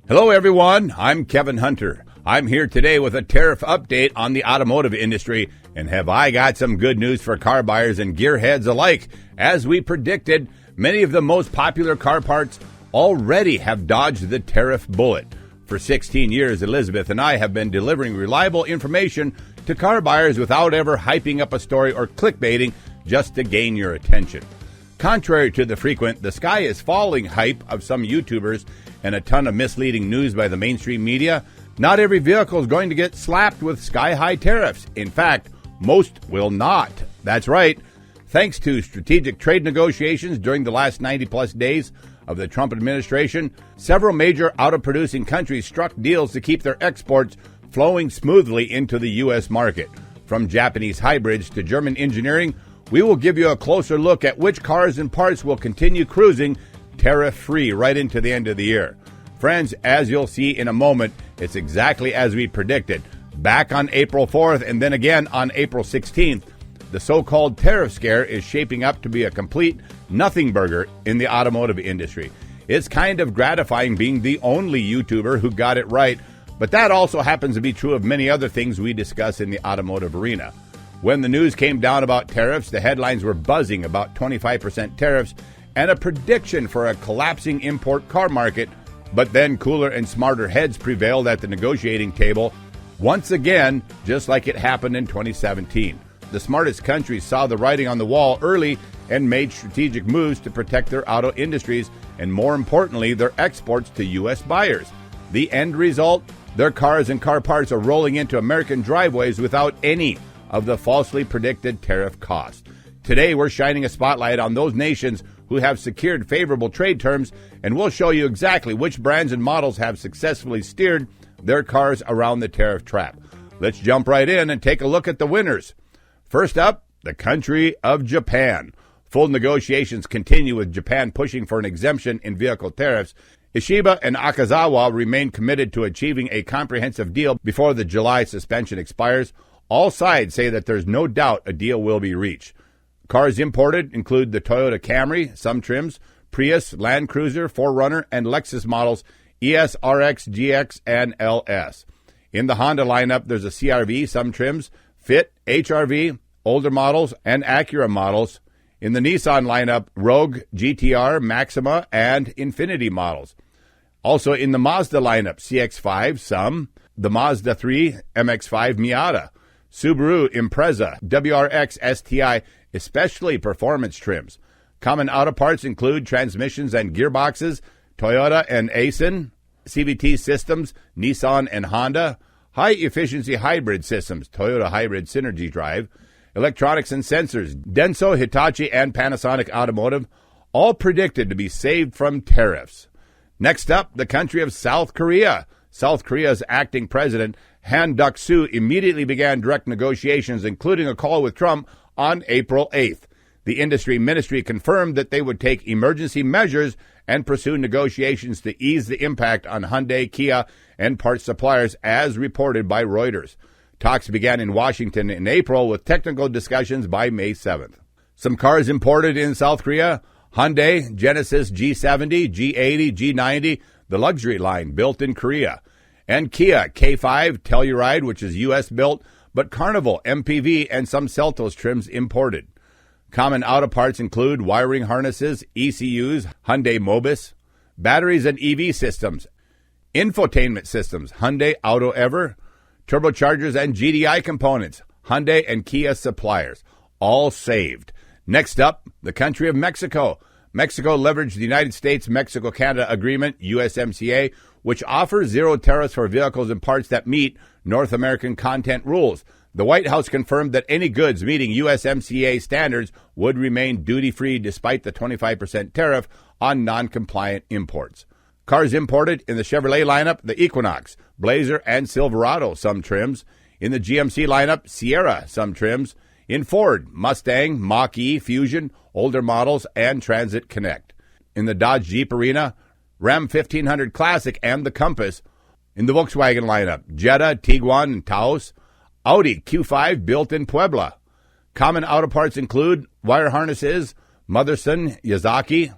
Hello, everyone. I'm Kevin Hunter. I'm here today with a tariff update on the automotive industry, and have I got some good news for car buyers and gearheads alike. As we predicted, many of the most popular car parts already have dodged the tariff bullet. For 16 years, Elizabeth and I have been delivering reliable information to car buyers without ever hyping up a story or clickbaiting just to gain your attention. Contrary to the frequent "the sky is falling" hype of some YouTubers and a ton of misleading news by the mainstream media, not every vehicle is going to get slapped with sky-high tariffs. In fact, most will not. That's right. Thanks to strategic trade negotiations during the last 90-plus days of the Trump administration, several major auto-producing countries struck deals to keep their exports flowing smoothly into the U.S. market. From Japanese hybrids to German engineering, we will give you a closer look at which cars and parts will continue cruising tariff-free right into the end of the year. Friends, as you'll see in a moment, it's exactly as we predicted. Back on April 4th and then again on April 16th, the so-called tariff scare is shaping up to be a complete nothing burger in the automotive industry. It's kind of gratifying being the only YouTuber who got it right, but that also happens to be true of many other things we discuss in the automotive arena. When the news came down about tariffs, the headlines were buzzing about 25% tariffs and a prediction for a collapsing import car market, but then cooler and smarter heads prevailed at the negotiating table once again, just like it happened in 2017. The smartest countries saw the writing on the wall early and made strategic moves to protect their auto industries and, more importantly, their exports to U.S. buyers. The end result? Their cars and car parts are rolling into American driveways without any of the falsely predicted tariff costs. Today, we're shining a spotlight on those nations who have secured favorable trade terms, and we'll show you exactly which brands and models have successfully steered their cars around the tariff trap. Let's jump right in and take a look at the winners. First up, the country of Japan. Full negotiations continue with Japan pushing for an exemption in vehicle tariffs. Ishiba and Akazawa remain committed to achieving a comprehensive deal before the July suspension expires. All sides say that there's no doubt a deal will be reached. Cars imported include the Toyota Camry, some trims, Prius, Land Cruiser, 4Runner, and Lexus models ES, RX, GX, and LS. In the Honda lineup, there's a CR-V, some trims, Fit, HR-V, older models, and Acura models. In the Nissan lineup, Rogue, GTR, Maxima, and Infiniti models. Also in the Mazda lineup, CX-5, some, the Mazda 3, MX-5 Miata, Subaru Impreza, WRX STI, especially performance trims. Common auto parts include transmissions and gearboxes, Toyota and Aisin, CVT systems, Nissan and Honda, high-efficiency hybrid systems, Toyota Hybrid Synergy Drive, electronics and sensors, Denso, Hitachi, and Panasonic Automotive, all predicted to be saved from tariffs. Next up, the country of South Korea. South Korea's acting president, Han Duck-soo, immediately began direct negotiations, including a call with Trump on April 8th. The industry ministry confirmed that they would take emergency measures and pursue negotiations to ease the impact on Hyundai, Kia, and parts suppliers, as reported by Reuters. Talks began in Washington in April with technical discussions by May 7th. Some cars imported in South Korea: Hyundai, Genesis G70, G80, G90, the luxury line built in Korea, and Kia K5 Telluride, which is U.S. built, but Carnival, MPV, and some Seltos trims imported. Common auto parts include wiring harnesses, ECUs, Hyundai Mobis, batteries and EV systems, infotainment systems, Hyundai Auto Ever, turbochargers and GDI components, Hyundai and Kia suppliers, all saved. Next up, the country of Mexico. Mexico leveraged the United States-Mexico-Canada Agreement, USMCA, which offers zero tariffs for vehicles and parts that meet North American content rules. The White House confirmed that any goods meeting USMCA standards would remain duty-free despite the 25% tariff on non-compliant imports. Cars imported in the Chevrolet lineup: the Equinox, Blazer, and Silverado, some trims. In the GMC lineup, Sierra, some trims. In Ford, Mustang, Mach-E, Fusion, older models, and Transit Connect. In the Dodge Jeep arena, Ram 1500 Classic and the Compass. In the Volkswagen lineup, Jetta, Tiguan, and Taos. Audi Q5 built in Puebla. Common auto parts include wire harnesses, Motherson, Yazaki,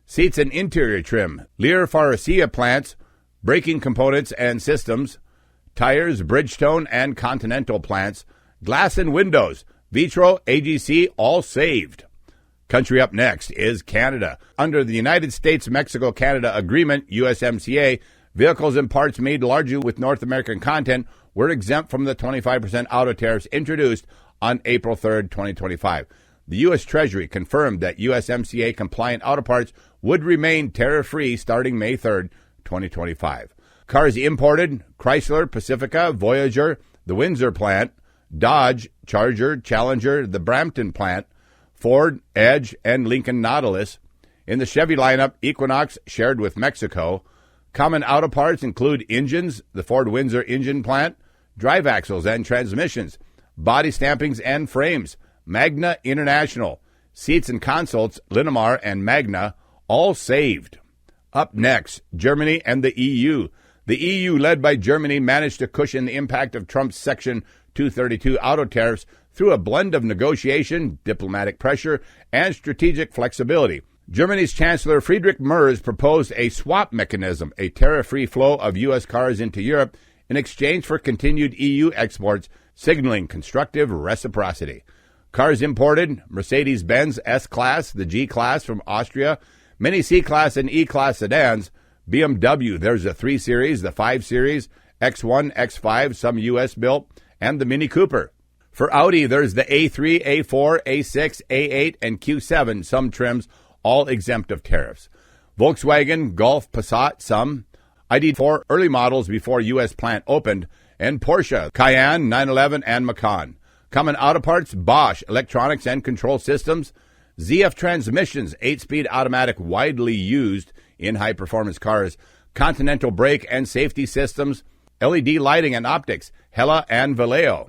seats and interior trim, Lear Faurecia plants, braking components and systems, tires, Bridgestone and Continental plants, glass and windows, Vitro, AGC, all saved. Country up next is Canada. Under the United States-Mexico-Canada Agreement, USMCA, vehicles and parts made largely with North American content were exempt from the 25% auto tariffs introduced on April 3rd, 2025. The U.S. Treasury confirmed that USMCA-compliant auto parts would remain tariff-free starting May 3rd, 2025. Cars imported: Chrysler, Pacifica, Voyager, the Windsor plant, Dodge, Charger, Challenger, the Brampton plant, Ford, Edge, and Lincoln Nautilus. In the Chevy lineup, Equinox shared with Mexico. Common auto parts include engines, the Ford Windsor engine plant, drive axles and transmissions, body stampings and frames, Magna International, seats and consoles, Linamar and Magna, all saved. Up next, Germany and the EU. The EU, led by Germany, managed to cushion the impact of Trump's Section 232 auto tariffs through a blend of negotiation, diplomatic pressure, and strategic flexibility. Germany's Chancellor Friedrich Merz proposed a swap mechanism, a tariff-free flow of U.S. cars into Europe in exchange for continued EU exports, signaling constructive reciprocity. Cars imported: Mercedes-Benz S-Class, the G-Class from Austria, many C-Class and E-Class sedans, BMW, there's a 3 Series, the 5 Series, X1, X5, some U.S. built, and the Mini Cooper. For Audi, there's the A3, A4, A6, A8, and Q7, some trims, all exempt of tariffs. Volkswagen, Golf, Passat, some. ID4 early models before U.S. plant opened, and Porsche, Cayenne, 911, and Macan. Common auto parts: Bosch, electronics and control systems, ZF transmissions, 8-speed automatic widely used in high-performance cars, Continental brake and safety systems, LED lighting and optics, Hella and Valeo.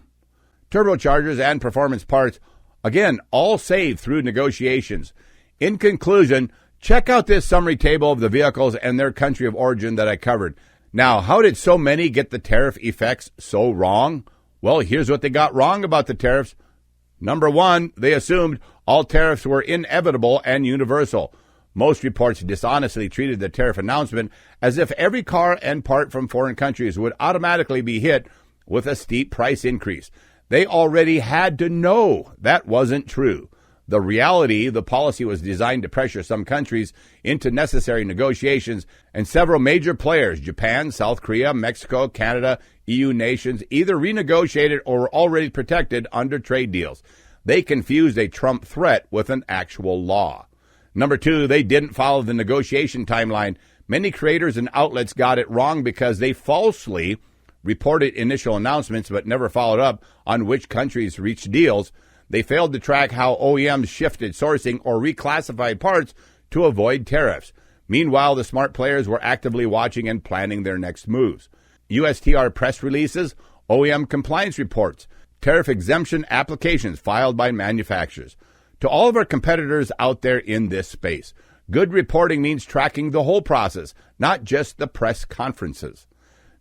Turbochargers and performance parts, again, all saved through negotiations. In conclusion, check out this summary table of the vehicles and their country of origin that I covered. Now, how did so many get the tariff effects so wrong? Well, here's what they got wrong about the tariffs. Number one, they assumed all tariffs were inevitable and universal. Most reports dishonestly treated the tariff announcement as if every car and part from foreign countries would automatically be hit with a steep price increase. They already had to know that wasn't true. The reality, the policy was designed to pressure some countries into necessary negotiations, and several major players, Japan, South Korea, Mexico, Canada, EU nations, either renegotiated or were already protected under trade deals. They confused a Trump threat with an actual law. Number two, they didn't follow the negotiation timeline. Many creators and outlets got it wrong because they falsely reported initial announcements but never followed up on which countries reached deals. They failed to track how OEMs shifted sourcing or reclassified parts to avoid tariffs. Meanwhile, the smart players were actively watching and planning their next moves. USTR press releases, OEM compliance reports, tariff exemption applications filed by manufacturers. To all of our competitors out there in this space, good reporting means tracking the whole process, not just the press conferences.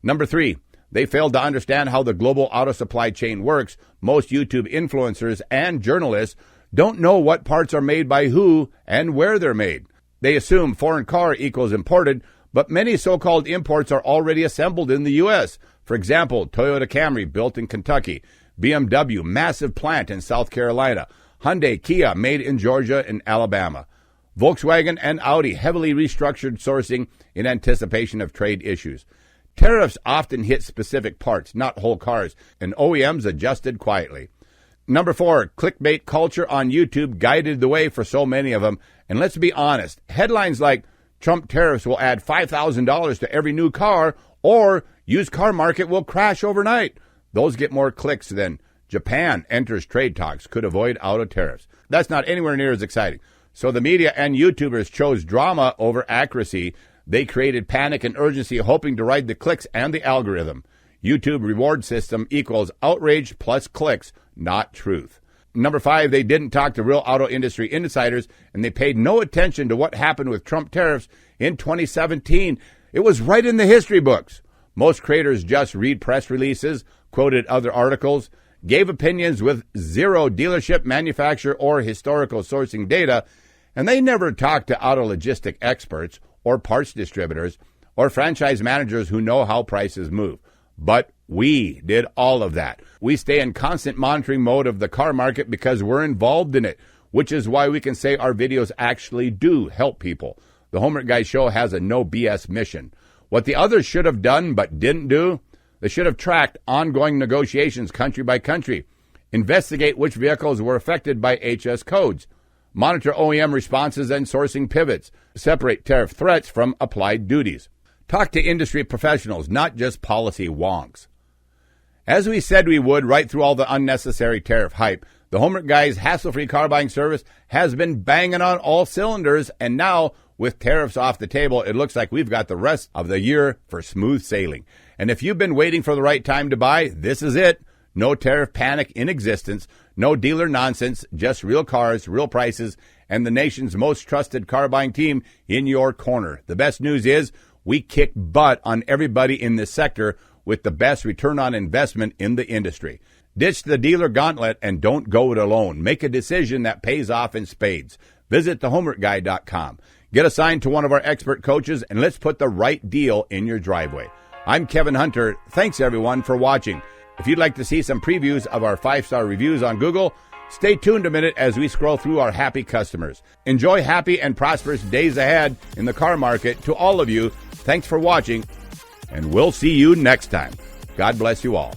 Number three, they failed to understand how the global auto supply chain works. Most YouTube influencers and journalists don't know what parts are made by who and where they're made. They assume foreign car equals imported, but many so-called imports are already assembled in the U.S. For example, Toyota Camry, built in Kentucky, BMW, massive plant in South Carolina, Hyundai, Kia, made in Georgia and Alabama. Volkswagen and Audi, heavily restructured sourcing in anticipation of trade issues. Tariffs often hit specific parts, not whole cars, and OEMs adjusted quietly. Number four, clickbait culture on YouTube guided the way for so many of them. And let's be honest, headlines like Trump tariffs will add $5,000 to every new car or used car market will crash overnight. Those get more clicks than Japan enters trade talks, could avoid auto tariffs. That's not anywhere near as exciting. So the media and YouTubers chose drama over accuracy. They created panic and urgency, hoping to ride the clicks and the algorithm. YouTube reward system equals outrage plus clicks, not truth. Number five, they didn't talk to real auto industry insiders, and they paid no attention to what happened with Trump tariffs in 2017. It was right in the history books. Most creators just read press releases, quoted other articles, gave opinions with zero dealership, manufacturer, or historical sourcing data, and they never talked to auto logistic experts or parts distributors. or franchise managers who know how prices move. But we did all of that. We stay in constant monitoring mode of the car market because we're involved in it, which is why we can say our videos actually do help people. The Homework Guy Show has a no BS mission. What the others should have done but didn't do, they should have tracked ongoing negotiations country by country, investigate which vehicles were affected by HS codes, monitor OEM responses and sourcing pivots, separate tariff threats from applied duties. Talk to industry professionals, not just policy wonks. As we said we would, right through all the unnecessary tariff hype, the Homework Guy's hassle-free car buying service has been banging on all cylinders, and now, with tariffs off the table, it looks like we've got the rest of the year for smooth sailing. And if you've been waiting for the right time to buy, this is it. No tariff panic in existence, no dealer nonsense, just real cars, real prices, and the nation's most trusted car buying team in your corner. The best news is we kick butt on everybody in this sector with the best return on investment in the industry. Ditch the dealer gauntlet and don't go it alone. Make a decision that pays off in spades. Visit thehomeworkguy.com. Get assigned to one of our expert coaches and let's put the right deal in your driveway. I'm Kevin Hunter. Thanks everyone for watching. If you'd like to see some previews of our 5-star reviews on Google, stay tuned a minute as we scroll through our happy customers. Enjoy happy and prosperous days ahead in the car market. To all of you, thanks for watching, and we'll see you next time. God bless you all.